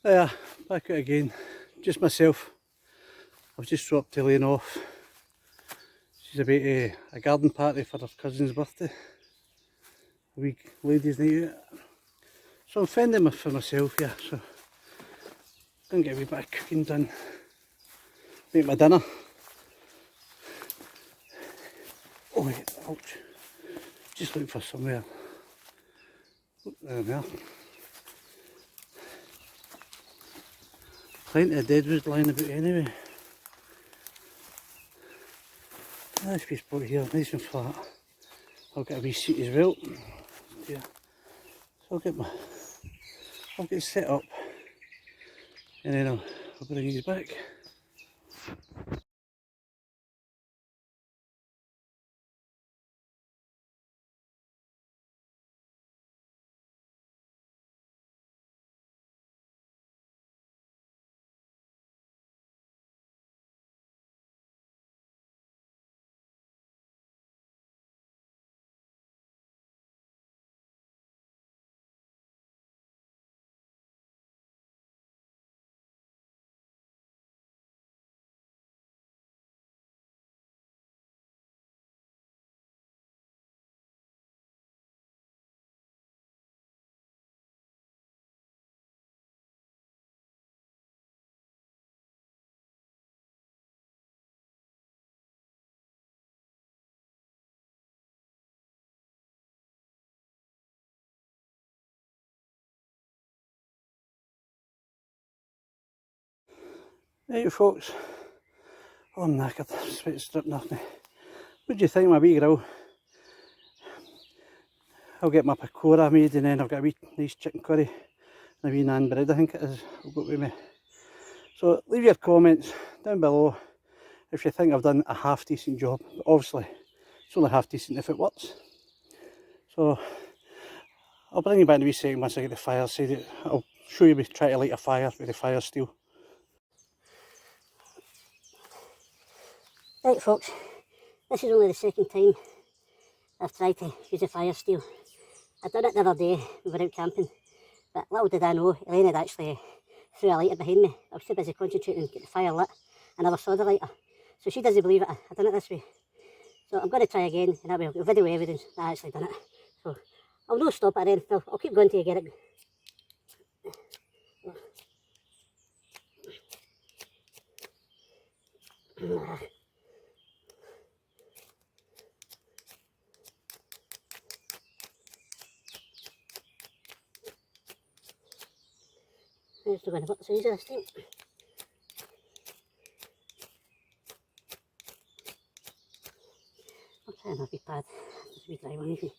Yeah, back out again. Just myself. I've just dropped Elaine off. She's about a garden party for her cousin's birthday. A wee ladies' night out. So I'm fending for myself here, so I'm going to get a wee bit of cooking done. Make my dinner. Oh wait, ouch. Just looking for somewhere. There we are. Plenty of deadwood lying about anyway. Nice wee spot here, nice and flat. I'll get a wee seat as well. Yeah. So I'll get set up and then I'll bring these back. Right folks, oh, I'm knackered, sweat stripping off me. What do you think of my wee grill? I'll get my pakora made and then I've got a wee nice chicken curry and a wee naan bread I think it is, I'll go with me. So leave your comments down below if you think I've done a half decent job. But obviously it's only half decent if it works. So I'll bring you back in a wee second once I get the fire set. I'll show you me try to light a fire with the fire steel. Right folks, this is only the second time I've tried to use a fire steel. I done it the other day, we were out camping, but little did I know, Elaine had actually threw a lighter behind me. I was too busy concentrating to get the fire lit, I never saw the lighter. So she doesn't believe it, I done it this way. So I'm going to try again, and that way I'll get video evidence that I actually done it. So I'll not stop it then, I'll keep going till you get it. It's not going to work so easy this time. I'll try and have a wee pad, just a wee dry one even.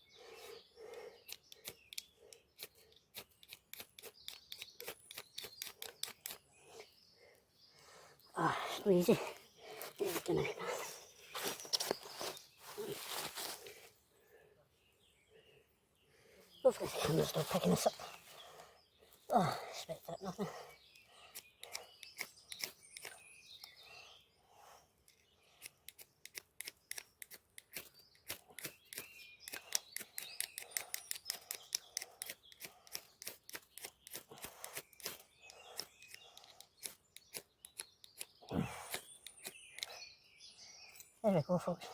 Ah, it's so easy. There we go now. Hopefully the camera's not picking this up. Oh, sweat for it, nothing. There we go folks.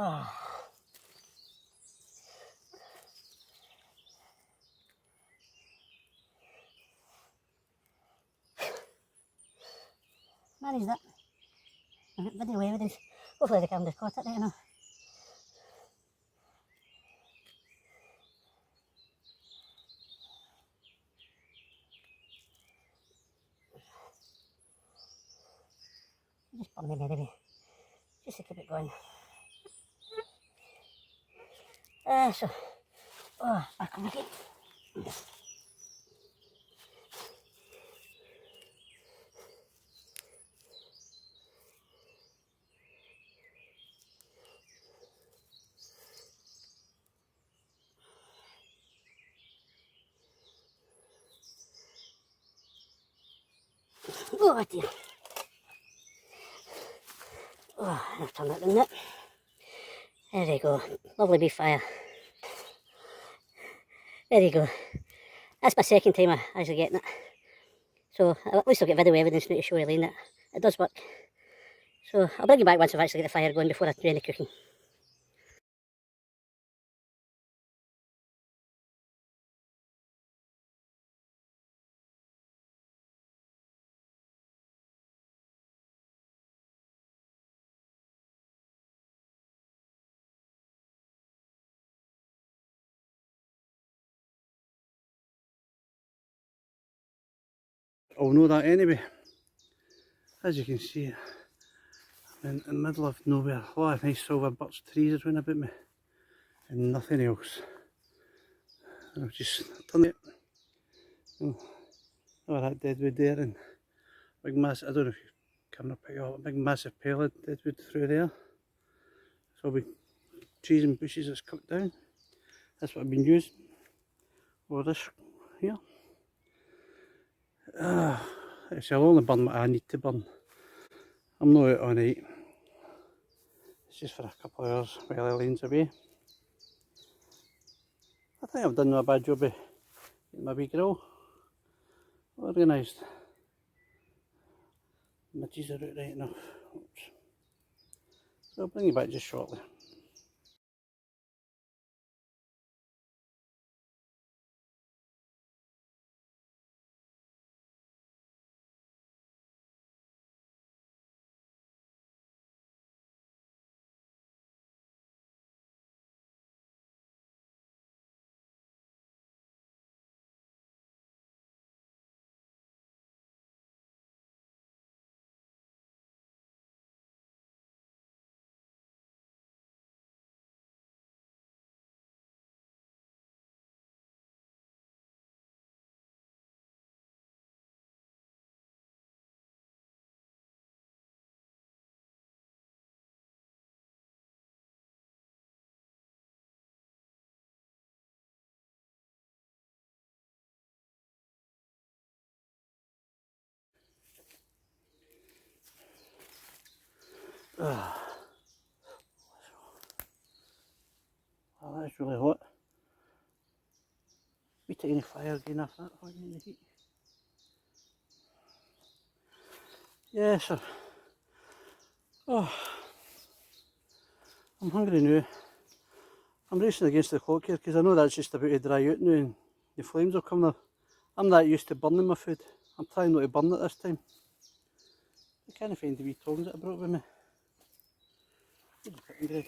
Ah. Managed that. I've got video evidence. Hopefully the camera's caught it right enough. Just burn them anyway, just to keep it going. So, back on again. Oh dear. Oh, I've turned that down there. There you go, lovely beef fire. There you go. That's my second time I actually getting it. So at least I'll get video evidence now to show Elaine that it does work. So I'll bring you back once I've actually got the fire going before I do any cooking. I'll know that anyway. As you can see, I'm in the middle of nowhere. A lot of nice silver birch trees around about me and nothing else. And I've just done it. Oh, that deadwood there and big massive, I don't know if you camera pick it up, a big massive pile of deadwood through there. So big trees and bushes that's cut down. That's what I've been using for this here. I'll only burn what I need to burn. I'm not out all night. It's just for a couple of hours while Elaine's away. I think I've done a bad job of getting my wee grill organised. Midges are out right enough. Oops. So I'll bring you back just shortly. Oh, that's really hot. We take any fire again after that, hot in the heat. Yeah, sir. Oh, I'm hungry now. I'm racing against the clock here because I know that's just about to dry out now and the flames will come there. I'm not used to burning my food. I'm trying not to burn it this time. I can't find the wee tongs that I brought with me. Where'd you put them, Greg?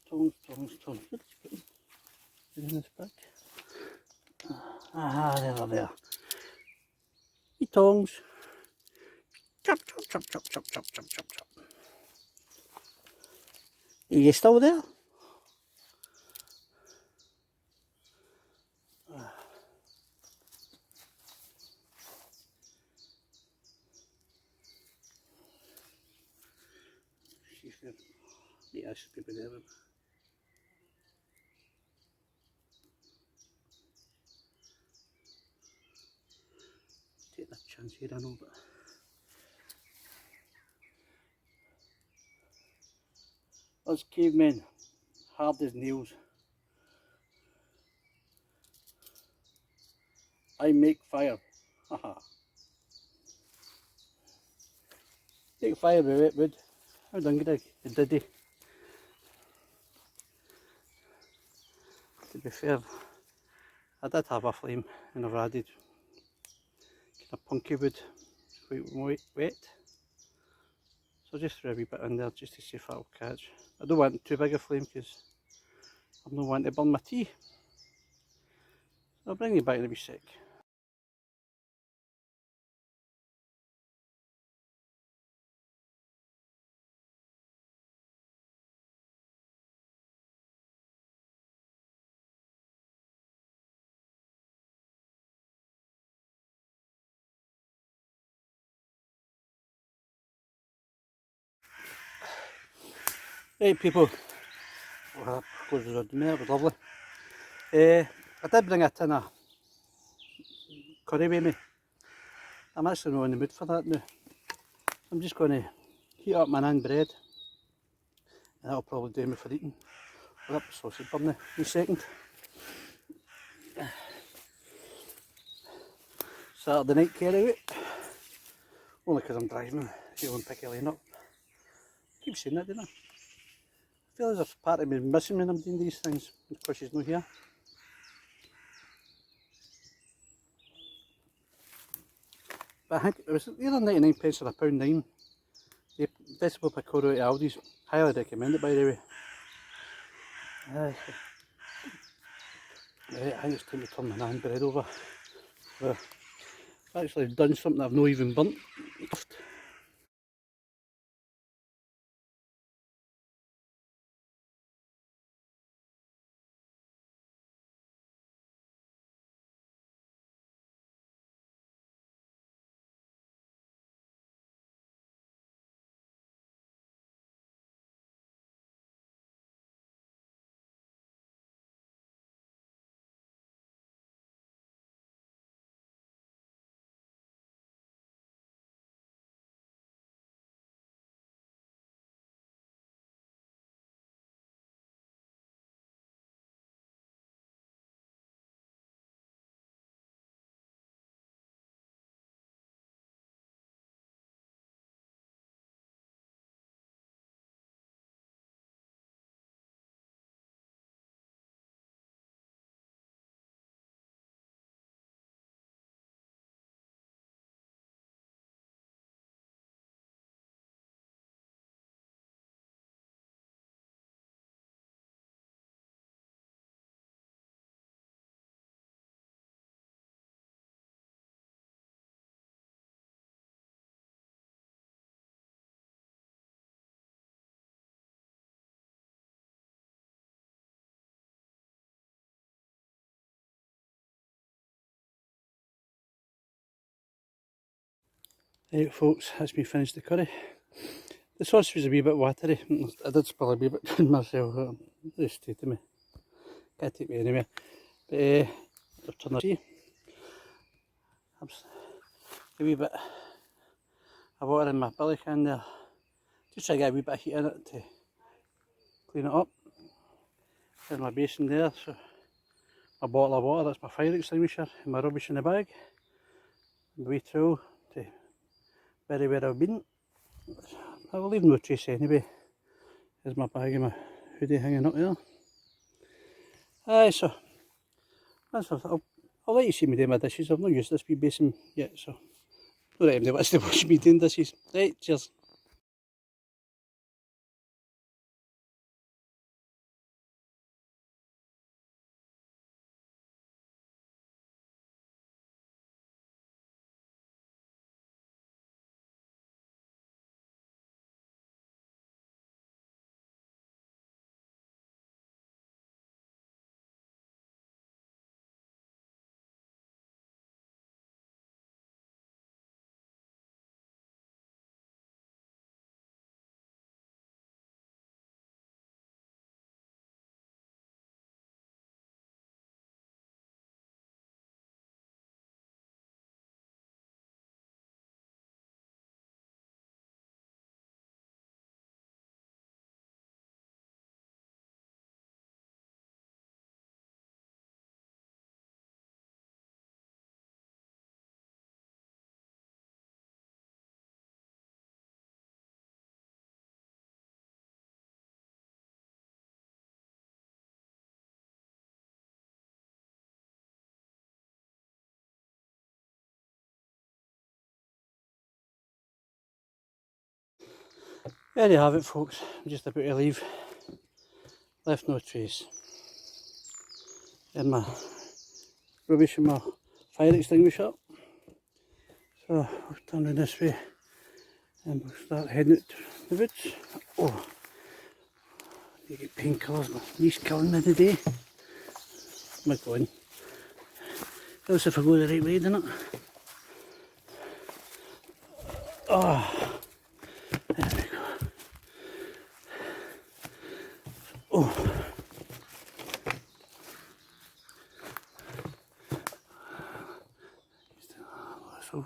Tongs. Where did you put them? They're in this bag. Ah, there. Wee tongs. Chop. Are you still there? See if they're... Yeah, I should be there. Take that chance here, I know, but... Us cavemen, hard as nails. I make fire. Haha. Make fire with wet wood. How done, Greg? You did he? To be fair, I did have a flame and I've added kind of punky wood, quite wet. So I just threw a wee bit in there just to see if that'll catch. I don't want too big a flame because I'm not wanting to burn my tea. So I'll bring you back in a wee sec. Right people, goes as I do there, it was lovely. I did bring a tin of curry with me. I'm actually not in the mood for that now. I'm just going to heat up my naan bread, and that'll probably do me for eating. I'll up the sausage bun now in a second. Saturday night carry out. Only because I'm driving, go and pick Elaine up. Keep saying that, don't I? I feel as if part of me is missing when I'm doing these things because she's not here. But I think it was either 99 pence or £1.9. The vegetable picoro at Aldi's. Highly recommend it, by the way. Right, I think it's time to turn my naan bread over. Well, I've actually done something I've not even burnt. Right folks, that's me finished the curry. The sauce was a wee bit watery. I did spill a wee bit myself. They stayed to me. Can't take me anywhere. But I'll turn the see. A wee bit of water in my billy can there. Just try to get a wee bit of heat in it to clean it up. In my basin there, so my bottle of water, that's my fire extinguisher, and my rubbish in the bag. My wee trowel to bury where I've been. I will leave no trace anyway. There's my bag and my hoodie hanging up there. Aye, so that's I'll let you see me do my dishes. I've not used this wee basin yet, so don't let anybody watch to watch me doing dishes. Right, cheers. There you have it folks, I'm just about to leave. Left no trace. In my rubbish in my fire extinguisher. So we'll turn in this way and we'll start heading out to the woods. Oh, you get painkillers, my knee's killing me today. My God. Else if I go the right way, doesn't it? Oh, there we go. Oh,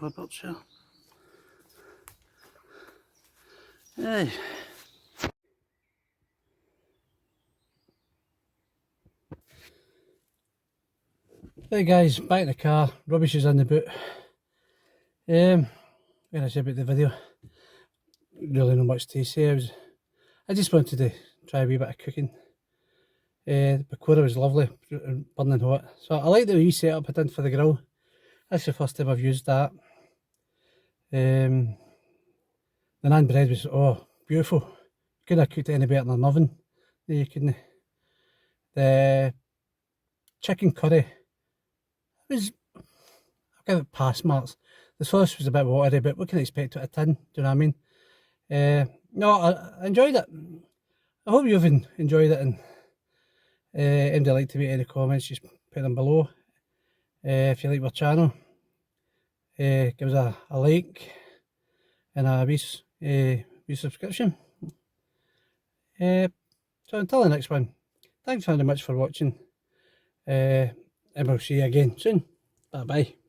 silver birch here. Hey. Right guys, back in the car, rubbish is in the boot. What can I say about the video? Really not much to say. I just wanted to try a wee bit of cooking. The bakura was lovely, burning hot. So I like the wee setup I did for the grill. That's the first time I've used that. The naan bread was, oh, beautiful. Couldn't have cooked it any better than an oven. No, you couldn't. The chicken curry was, I'll give it pass marks. The sauce was a bit watery, but what can I expect out of a tin? Do you know what I mean? No, I enjoyed it. I hope you've enjoyed it, and if you'd like to make any comments, just put them below. If you like our channel, give us a like and a wee subscription. So until the next one, thanks very much for watching, and we'll see you again soon. Bye bye.